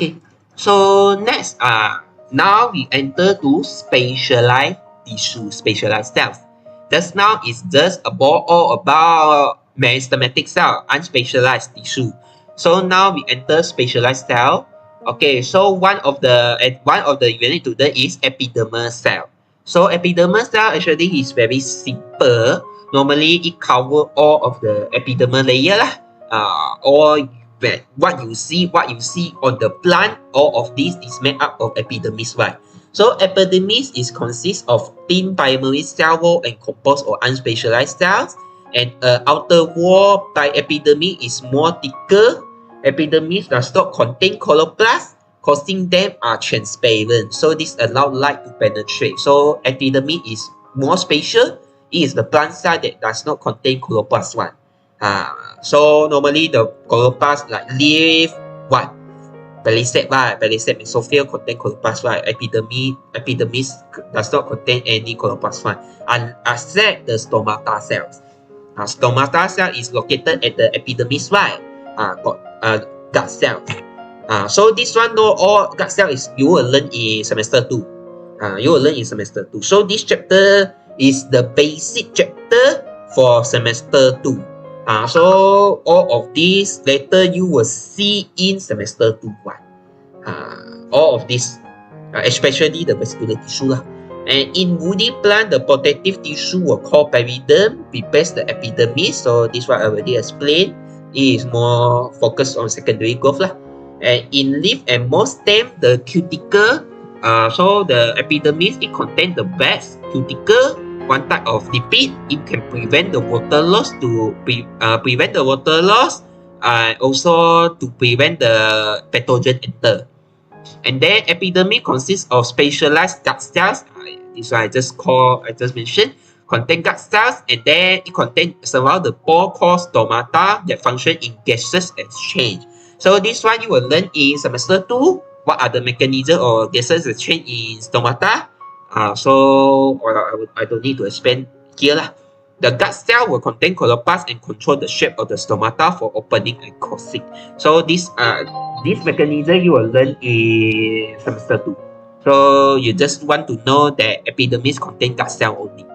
Okay, so next now we enter to specialized tissue, specialized cells. Just now is just all about meristematic cell, unspecialized tissue. So now we enter specialized cell. Okay, so one of the you need to learn is epidermal cell. So epidermal cell actually is very simple. Normally it cover all of the epidermal layer lah. Or what you see on the plant, all of this is made up of epidermis, right? So epidermis is consists of thin primary cell wall and composed or unspecialized cells, and outer wall by epidermis is more thicker. Epidermis does not contain chloroplast, causing them are transparent. So this allow light to penetrate. So epidermis is more spatial. It is the plant cell that does not contain chloroplast one. So normally the chloroplast like leaf, what? Palisade, right? Palisade mesophyll contain chloroplast, right? Epidermis does not contain any chloroplast one. And except the stomata cells. Stomata cell is located at the epidermis, right? Gut cell. So this one though, all gut cell is you will learn in semester 2. So this chapter is the basic chapter for semester 2. So all of these later you will see in semester 2 one. All of this, especially the vascular tissue lah. And in woody plant, the protective tissue will call periderm, prepares the epidermis. So this one I already explained. It is more focused on secondary growth lah. And in leaf and moss stem, the cuticle. So the epidermis, it contains the best cuticle, one type of lipid. It can prevent the water loss and also to prevent the pathogen enter. And then epidermis consists of specialized gut cells. This one I just mentioned. Contain gut cells, and then it contains surround the pore called stomata that function in gaseous exchange. So this one you will learn in semester 2. What are the mechanism or gaseous exchange in stomata? So I don't need to explain here lah. The gut cell will contain chloroplast and control the shape of the stomata for opening and closing. So this mechanism you will learn in semester 2. So you just want to know that epidermis contain gut cell only.